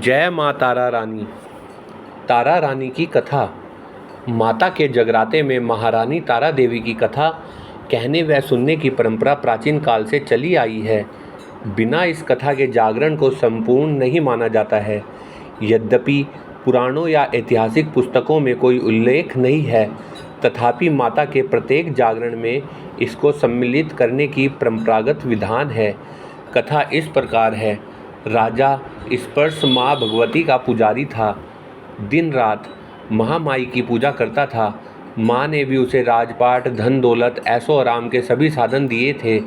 जय माँ तारा रानी। तारा रानी की कथा। माता के जगराते में महारानी तारा देवी की कथा कहने व सुनने की परंपरा प्राचीन काल से चली आई है। बिना इस कथा के जागरण को संपूर्ण नहीं माना जाता है। यद्यपि पुराणों या ऐतिहासिक पुस्तकों में कोई उल्लेख नहीं है, तथापि माता के प्रत्येक जागरण में इसको सम्मिलित करने की परंपरागत विधान है। कथा इस प्रकार है। राजा स्पर्श माँ भगवती का पुजारी था। दिन रात महामाई की पूजा करता था। माँ ने भी उसे राजपाट, धन दौलत, ऐशो आराम के सभी साधन दिए थे।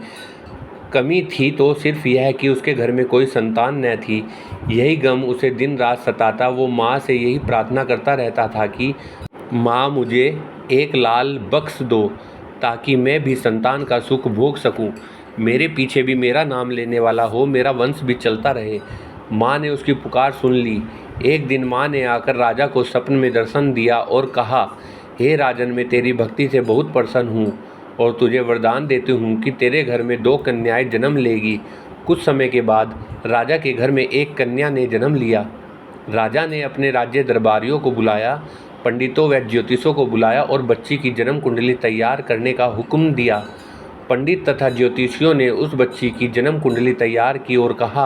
कमी थी तो सिर्फ यह कि उसके घर में कोई संतान न थी। यही गम उसे दिन रात सताता। वो माँ से यही प्रार्थना करता रहता था कि माँ, मुझे एक लाल बख्श दो ताकि मैं भी संतान का सुख भोग सकूं। मेरे पीछे भी मेरा नाम लेने वाला हो, मेरा वंश भी चलता रहे। माँ ने उसकी पुकार सुन ली। एक दिन माँ ने आकर राजा को स्वप्न में दर्शन दिया और कहा, हे राजन, मैं तेरी भक्ति से बहुत प्रसन्न हूँ और तुझे वरदान देती हूँ कि तेरे घर में 2 कन्याएं जन्म लेगी। कुछ समय के बाद राजा के घर में एक कन्या ने जन्म लिया। राजा ने अपने राज्य दरबारियों को बुलाया, पंडितों व ज्योतिषों को बुलाया और बच्ची की जन्म कुंडली तैयार करने का हुक्म दिया। पंडित तथा ज्योतिषियों ने उस बच्ची की जन्म कुंडली तैयार की और कहा,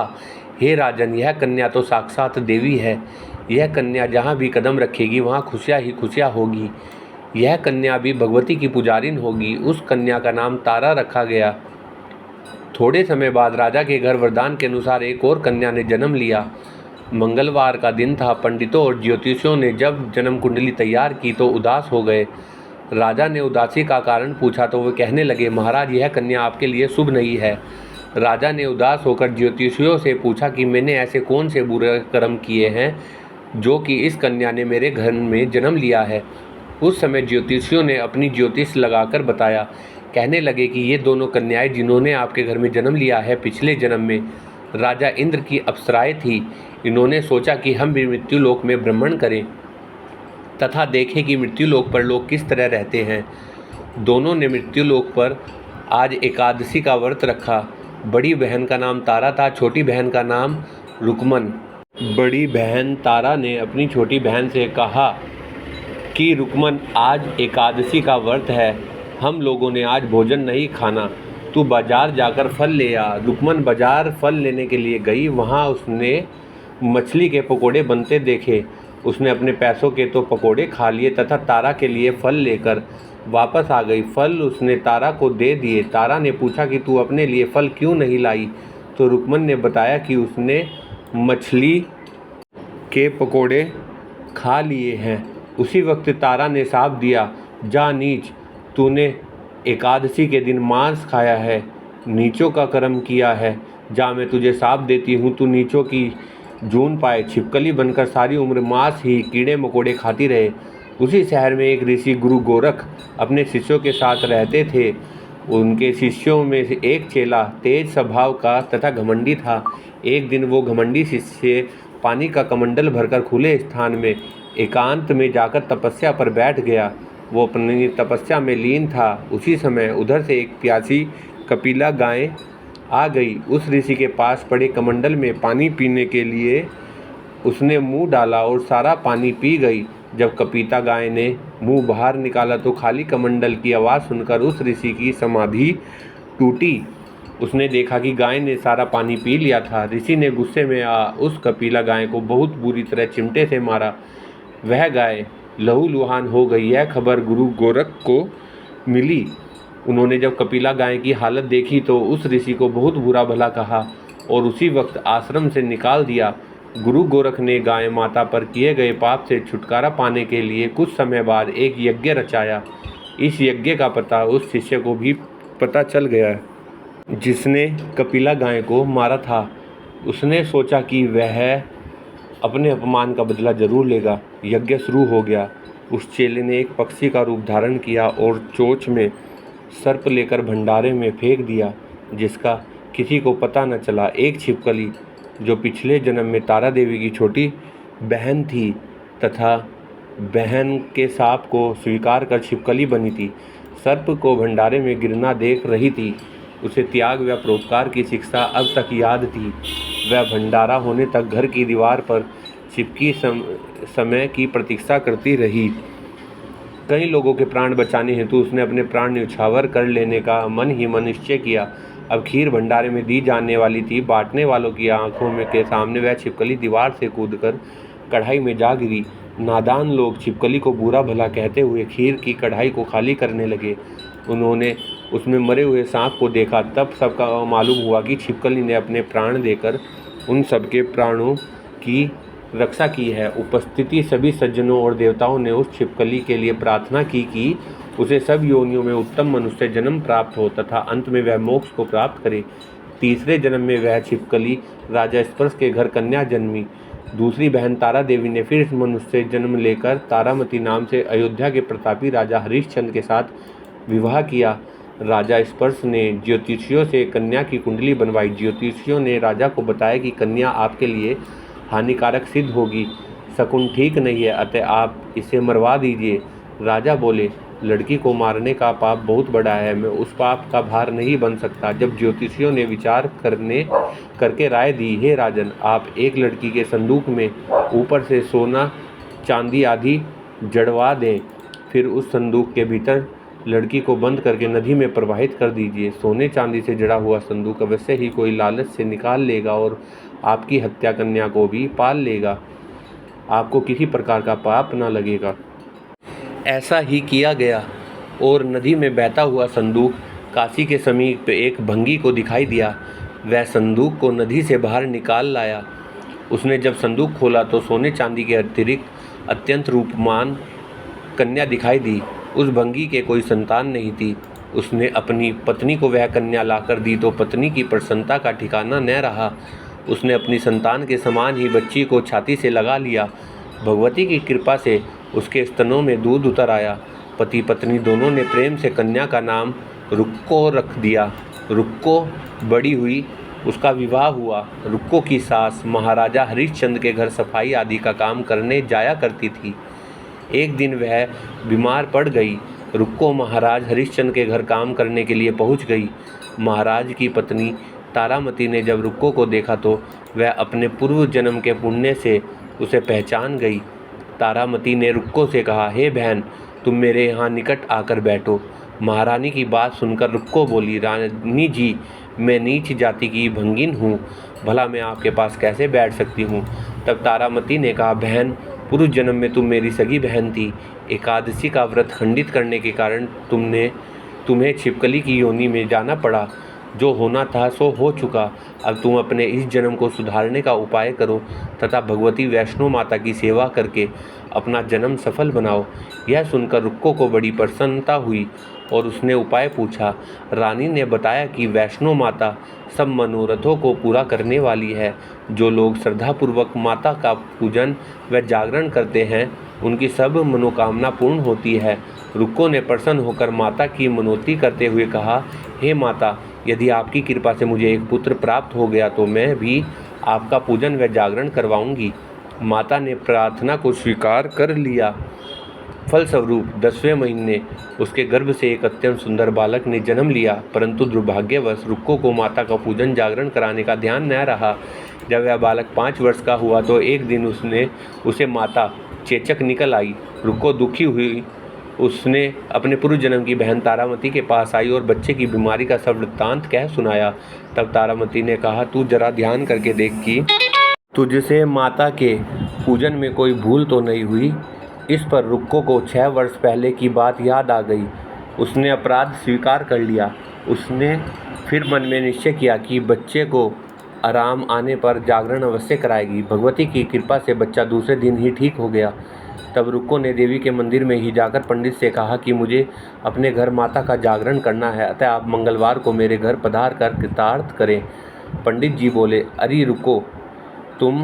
हे राजन, यह कन्या तो साक्षात देवी है। यह कन्या जहाँ भी कदम रखेगी वहाँ खुशियाँ ही खुशियाँ होगी। यह कन्या भी भगवती की पुजारिन होगी। उस कन्या का नाम तारा रखा गया। थोड़े समय बाद राजा के घर वरदान के अनुसार एक और कन्या ने जन्म लिया। मंगलवार का दिन था। पंडितों और ज्योतिषियों ने जब जन्म कुंडली तैयार की तो उदास हो गए। राजा ने उदासी का कारण पूछा तो वे कहने लगे, महाराज, यह कन्या आपके लिए शुभ नहीं है। राजा ने उदास होकर ज्योतिषियों से पूछा कि मैंने ऐसे कौन से बुरे कर्म किए हैं जो कि इस कन्या ने मेरे घर में जन्म लिया है। उस समय ज्योतिषियों ने अपनी ज्योतिष लगाकर बताया। कहने लगे कि ये दोनों कन्याएं जिन्होंने आपके घर में जन्म लिया है, पिछले जन्म में राजा इंद्र की अप्सराएं थी। इन्होंने सोचा कि हम भी मृत्युलोक में भ्रमण करें तथा देखें कि मृत्युलोक पर लोग किस तरह रहते हैं। दोनों ने मृत्युलोक पर आज एकादशी का व्रत रखा। बड़ी बहन का नाम तारा था, छोटी बहन का नाम रुकमन। बड़ी बहन तारा ने अपनी छोटी बहन से कहा कि रुकमन, आज एकादशी का व्रत है, हम लोगों ने आज भोजन नहीं खाना, तू बाजार जाकर फल ले आ। रुकमन बाजार फल लेने के लिए गई। वहाँ उसने मछली के पकोड़े बनते देखे। उसने अपने पैसों के तो पकोड़े खा लिए तथा तारा के लिए फल लेकर वापस आ गई। फल उसने तारा को दे दिए। तारा ने पूछा कि तू अपने लिए फल क्यों नहीं लाई? तो रुकमन ने बताया कि उसने मछली के पकोड़े खा लिए हैं। उसी वक्त तारा ने शाप दिया, जा नीच, तूने एकादशी के दिन मांस खाया है, नीचों का कर्म किया है। जा, मैं तुझे शाप देती हूँ, तू नीचों की जून पाए, छिपकली बनकर सारी उम्र मांस ही कीड़े मकोड़े खाती रहे। उसी शहर में एक ऋषि गुरु गोरख अपने शिष्यों के साथ रहते थे। उनके शिष्यों में से एक चेला तेज स्वभाव का तथा घमंडी था। एक दिन वो घमंडी शिष्य पानी का कमंडल भरकर खुले स्थान में एकांत में जाकर तपस्या पर बैठ गया। वो अपनी तपस्या में लीन था। उसी समय उधर से एक प्यासी कपिला गाय आ गई। उस ऋषि के पास पड़े कमंडल में पानी पीने के लिए उसने मुंह डाला और सारा पानी पी गई। जब कपिला गाय ने मुंह बाहर निकाला तो खाली कमंडल की आवाज़ सुनकर उस ऋषि की समाधि टूटी। उसने देखा कि गाय ने सारा पानी पी लिया था। ऋषि ने गुस्से में उस कपिला गाय को बहुत बुरी तरह चिमटे से मारा। वह गाय लहूलुहान हो गई। यह खबर गुरु गोरख को मिली। उन्होंने जब कपिला गाय की हालत देखी तो उस ऋषि को बहुत बुरा भला कहा और उसी वक्त आश्रम से निकाल दिया। गुरु गोरख ने गाय माता पर किए गए पाप से छुटकारा पाने के लिए कुछ समय बाद एक यज्ञ रचाया। इस यज्ञ का पता उस शिष्य को भी पता चल गया जिसने कपिला गाय को मारा था। उसने सोचा कि वह अपने अपमान का बदला जरूर लेगा। यज्ञ शुरू हो गया। उस चेले ने एक पक्षी का रूप धारण किया और चोंच में सर्प लेकर भंडारे में फेंक दिया, जिसका किसी को पता न चला। एक छिपकली जो पिछले जन्म में तारा देवी की छोटी बहन थी तथा बहन के शाप को स्वीकार कर छिपकली बनी थी, सर्प को भंडारे में गिरना देख रही थी। उसे त्याग व परोपकार की शिक्षा अब तक याद थी। वह भंडारा होने तक घर की दीवार पर चिपकी समय की प्रतीक्षा करती रही। कई लोगों के प्राण बचाने हेतु उसने अपने प्राण न्यौछावर कर लेने का मन ही मन निश्चय किया। अब खीर भंडारे में दी जाने वाली थी। बांटने वालों की आंखों में के सामने वह छिपकली दीवार से कूदकर कढ़ाई में जा गिरी। नादान लोग छिपकली को बुरा भला कहते हुए खीर की कढ़ाई को खाली करने लगे। उन्होंने उसमें मरे हुए सांप को देखा, तब सबका मालूम हुआ कि छिपकली ने अपने प्राण देकर उन सबके प्राणों की रक्षा की है। उपस्थिति सभी सज्जनों और देवताओं ने उस छिपकली के लिए प्रार्थना की कि उसे सब योनियों में उत्तम मनुष्य जन्म प्राप्त हो तथा अंत में वह मोक्ष को प्राप्त करे। तीसरे जन्म में वह छिपकली राजा स्पर्श के घर कन्या जन्मी। दूसरी बहन तारा देवी ने फिर मनुष्य जन्म लेकर तारामती नाम से अयोध्या के प्रतापी राजा हरिश्चंद्र के साथ विवाह किया। राजा स्पर्श ने ज्योतिषियों से कन्या की कुंडली बनवाई। ज्योतिषियों ने राजा को बताया कि कन्या आपके लिए हानिकारक सिद्ध होगी, शकुन ठीक नहीं है, अतः आप इसे मरवा दीजिए। राजा बोले, लड़की को मारने का पाप बहुत बड़ा है, मैं उस पाप का भार नहीं बन सकता। जब ज्योतिषियों ने विचार करके राय दी, हे राजन, आप एक लड़की के संदूक में ऊपर से सोना चांदी आदि जड़वा दें, फिर उस संदूक के भीतर लड़की को बंद करके नदी में प्रवाहित कर दीजिए। सोने चांदी से जड़ा हुआ संदूक अवश्य ही कोई लालच से निकाल लेगा और आपकी हत्या कन्या को भी पाल लेगा। आपको किसी प्रकार का पाप न लगेगा। ऐसा ही किया गया और नदी में बहता हुआ संदूक काशी के समीप एक भंगी को दिखाई दिया। वह संदूक को नदी से बाहर निकाल लाया। उसने जब संदूक खोला तो सोने चांदी के अतिरिक्त अत्यंत रूपमान कन्या दिखाई दी। उस भंगी के कोई संतान नहीं थी। उसने अपनी पत्नी को वह कन्या लाकर दी तो पत्नी की प्रसन्नता का ठिकाना न रहा। उसने अपनी संतान के समान ही बच्ची को छाती से लगा लिया। भगवती की कृपा से उसके स्तनों में दूध उतर आया। पति पत्नी दोनों ने प्रेम से कन्या का नाम रुक्को रख दिया। रुक्को बड़ी हुई, उसका विवाह हुआ। रुक्को की सास महाराजा हरिश्चंद्र के घर सफाई आदि का काम करने जाया करती थी। एक दिन वह बीमार पड़ गई। रुक्को महाराज हरिश्चंद्र के घर काम करने के लिए पहुंच गई। महाराज की पत्नी तारामती ने जब रुक्को को देखा तो वह अपने पूर्व जन्म के पुण्य से उसे पहचान गई। तारामती ने रुक्को से कहा, हे बहन, तुम मेरे यहाँ निकट आकर बैठो। महारानी की बात सुनकर रुक्को बोली, रानी जी, मैं नीच जाति की भंगिन हूँ, भला मैं आपके पास कैसे बैठ सकती हूँ। तब तारामती ने कहा, बहन, पूर्व जन्म में तुम मेरी सगी बहन थी। एकादशी का व्रत खंडित करने के कारण तुम्हें छिपकली की योनि में जाना पड़ा। जो होना था सो हो चुका। अब तुम अपने इस जन्म को सुधारने का उपाय करो तथा भगवती वैष्णो माता की सेवा करके अपना जन्म सफल बनाओ। यह सुनकर रुक्को को बड़ी प्रसन्नता हुई और उसने उपाय पूछा। रानी ने बताया कि वैष्णो माता सब मनोरथों को पूरा करने वाली है। जो लोग श्रद्धापूर्वक माता का पूजन व जागरण करते हैं उनकी सब मनोकामना पूर्ण होती है। रुक्को ने प्रसन्न होकर माता की मनोती करते हुए कहा, हे माता, यदि आपकी कृपा से मुझे एक पुत्र प्राप्त हो गया तो मैं भी आपका पूजन व जागरण करवाऊंगी। माता ने प्रार्थना को स्वीकार कर लिया। फलस्वरूप 10वें महीने उसके गर्भ से एक अत्यंत सुंदर बालक ने जन्म लिया, परंतु दुर्भाग्यवश रुक्को को माता का पूजन जागरण कराने का ध्यान न रहा। जब वह बालक 5 वर्ष का हुआ तो एक दिन उसे माता चेचक निकल आई। रुक्को दुखी हुई। उसने अपने पूर्व जन्म की बहन तारामती के पास आई और बच्चे की बीमारी का सब वृत्तांत कह सुनाया। तब तारामती ने कहा, तू जरा ध्यान करके देख कि तुझसे माता के पूजन में कोई भूल तो नहीं हुई। इस पर रुक्को को 6 वर्ष पहले की बात याद आ गई। उसने अपराध स्वीकार कर लिया। उसने फिर मन में निश्चय किया कि बच्चे को आराम आने पर जागरण अवश्य कराएगी। भगवती की कृपा से बच्चा दूसरे दिन ही ठीक हो गया। तब रुक्को ने देवी के मंदिर में ही जाकर पंडित से कहा कि मुझे अपने घर माता का जागरण करना है, अतः आप मंगलवार को मेरे घर पधार कर कृतार्थ करें। पंडित जी बोले, अरे रुक्को, तुम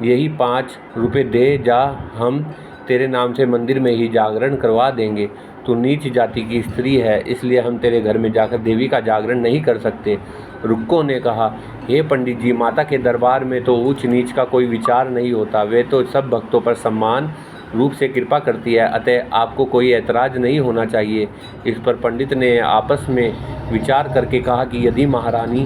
यही 5 रुपये दे जा, हम तेरे नाम से मंदिर में ही जागरण करवा देंगे। तू नीच जाति की स्त्री है, इसलिए हम तेरे घर में जाकर देवी का जागरण नहीं कर सकते। रुक्को ने कहा, हे पंडित जी, माता के दरबार में तो ऊंच नीच का कोई विचार नहीं होता। वे तो सब भक्तों पर सम्मान रूप से कृपा करती है, अतः आपको कोई ऐतराज नहीं होना चाहिए। इस पर पंडित ने आपस में विचार करके कहा कि यदि महारानी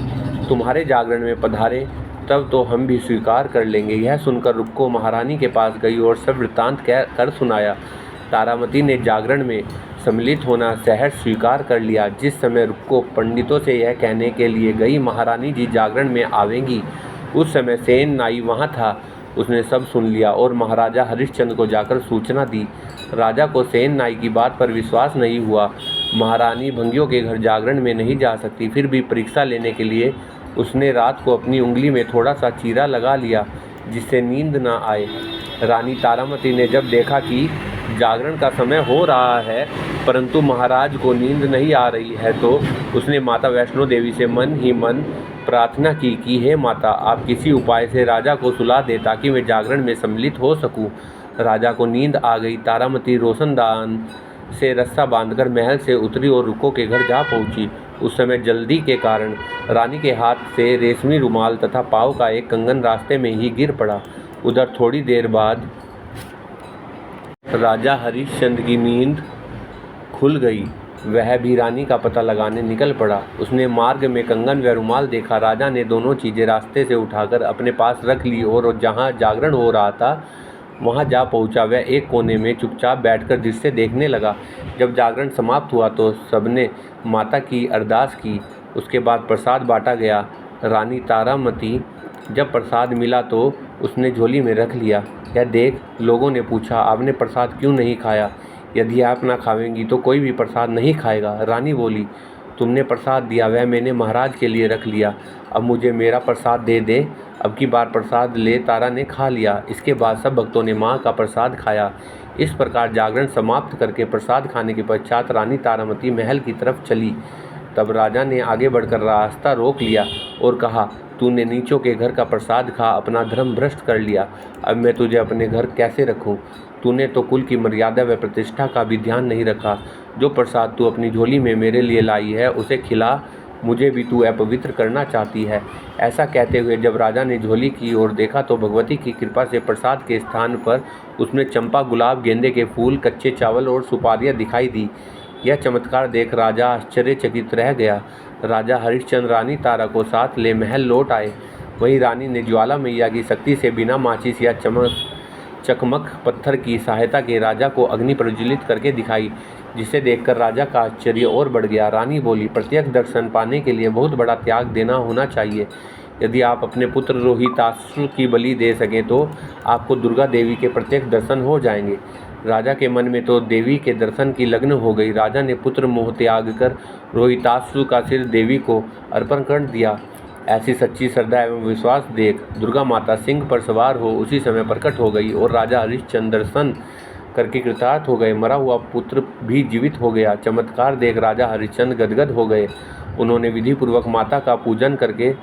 तुम्हारे जागरण में पधारे तब तो हम भी स्वीकार कर लेंगे। यह सुनकर रुक्को महारानी के पास गई और सब वृत्तांत कर सुनाया। तारामती ने जागरण में सम्मिलित होना सहर्ष स्वीकार कर लिया। जिस समय रुक्को पंडितों से यह कहने के लिए गई महारानी जी जागरण में आवेंगी, उस समय सेन नाई वहाँ था। उसने सब सुन लिया और महाराजा हरिश्चंद्र को जाकर सूचना दी। राजा को सेन नाई की बात पर विश्वास नहीं हुआ। महारानी भंगियों के घर जागरण में नहीं जा सकती, फिर भी परीक्षा लेने के लिए उसने रात को अपनी उंगली में थोड़ा सा चीरा लगा लिया जिससे नींद न आए। रानी तारामती ने जब देखा कि जागरण का समय हो रहा है परंतु महाराज को नींद नहीं आ रही है, तो उसने माता वैष्णो देवी से मन ही मन प्रार्थना की कि हे माता, आप किसी उपाय से राजा को सुला दे ताकि मैं जागरण में सम्मिलित हो सकूं। राजा को नींद आ गई। तारामती रोशनदान से रस्सा बांधकर महल से उतरी और रुक्को के घर जा पहुंची। उस समय जल्दी के कारण रानी के हाथ से रेशमी रुमाल तथा पाँव का एक कंगन रास्ते में ही गिर पड़ा। उधर थोड़ी देर बाद राजा हरिश्चंद्र की नींद खुल गई। वह भी रानी का पता लगाने निकल पड़ा। उसने मार्ग में कंगन व रुमाल देखा। राजा ने दोनों चीज़ें रास्ते से उठाकर अपने पास रख ली और जहाँ जागरण हो रहा था वहाँ जा पहुँचा। वह एक कोने में चुपचाप बैठकर दृश्य देखने लगा। जब जागरण समाप्त हुआ तो सबने माता की अरदास की। उसके बाद प्रसाद बांटा गया। रानी तारामती जब प्रसाद मिला तो उसने झोली में रख लिया। यह देख लोगों ने पूछा, आपने प्रसाद क्यों नहीं खाया? यदि आप ना खावेंगी तो कोई भी प्रसाद नहीं खाएगा। रानी बोली, तुमने प्रसाद दिया वह मैंने महाराज के लिए रख लिया, अब मुझे मेरा प्रसाद दे दे। अब की बार प्रसाद ले तारा ने खा लिया। इसके बाद सब भक्तों ने माँ का प्रसाद खाया। इस प्रकार जागरण समाप्त करके प्रसाद खाने के पश्चात रानी तारामती महल की तरफ चली। तब राजा ने आगे बढ़कर रास्ता रोक लिया और कहा, तूने नीचों के घर का प्रसाद खा अपना धर्म भ्रष्ट कर लिया। अब मैं तुझे अपने घर कैसे रखूं? तूने तो कुल की मर्यादा व प्रतिष्ठा का भी ध्यान नहीं रखा। जो प्रसाद तू अपनी झोली में मेरे लिए लाई है उसे खिला, मुझे भी तू अपवित्र करना चाहती है। ऐसा कहते हुए जब राजा ने झोली की ओर देखा तो भगवती की कृपा से प्रसाद के स्थान पर उसमें चंपा, गुलाब, गेंदे के फूल, कच्चे चावल और सुपारियाँ दिखाई दी। यह चमत्कार देख राजा आश्चर्यचकित रह गया। राजा हरिश्चंद्र रानी तारा को साथ ले महल लौट आए। वहीं रानी ने ज्वाला मैया की शक्ति से बिना माचिस या चकमक पत्थर की सहायता के राजा को अग्नि प्रज्वलित करके दिखाई, जिसे देखकर राजा का आश्चर्य और बढ़ गया। रानी बोली, प्रत्यक्ष दर्शन पाने के लिए बहुत बड़ा त्याग देना होना चाहिए। यदि आप अपने पुत्र रोहिताश्व की बलि दे सकें तो आपको दुर्गा देवी के प्रत्यक्ष दर्शन हो जाएंगे। राजा के मन में तो देवी के दर्शन की लगन हो गई। राजा ने पुत्र मोह त्याग कर रोहिताश्व का सिर देवी को अर्पण कर दिया। ऐसी सच्ची श्रद्धा एवं विश्वास देख दुर्गा माता सिंह पर सवार हो उसी समय प्रकट हो गई और राजा हरिश्चंद्र दर्शन करके कृतार्थ हो गए। मरा हुआ पुत्र भी जीवित हो गया। चमत्कार देख राजा हरिश्चंद्र गदगद हो गए। उन्होंने विधिपूर्वक माता का पूजन करके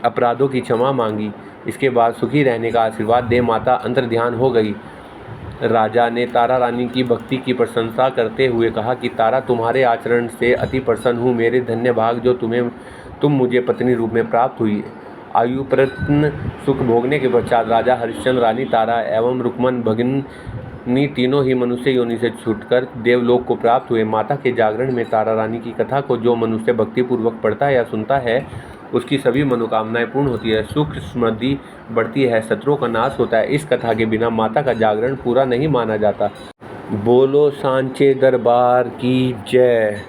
अपराधों की क्षमा मांगी। इसके बाद सुखी रहने का आशीर्वाद दे माता अंतर्ध्यान हो गई। राजा ने तारा रानी की भक्ति की प्रशंसा करते हुए कहा कि तारा, तुम्हारे आचरण से अति प्रसन्न हूँ। मेरे धन्य भाग जो तुम मुझे पत्नी रूप में प्राप्त हुई। आयु प्रत्न सुख भोगने के पश्चात राजा हरिश्चंद्र रानी तारा एवं रुक्मन भगिनी तीनों ही मनुष्य योनि से छूटकर देवलोक को प्राप्त हुए। माता के जागरण में तारा रानी की कथा को जो मनुष्य भक्तिपूर्वक पढ़ता है या सुनता है उसकी सभी मनोकामनाएं पूर्ण होती है, सुख समृद्धि बढ़ती है, शत्रुओं का नाश होता है। इस कथा के बिना माता का जागरण पूरा नहीं माना जाता। बोलो सांचे दरबार की जय।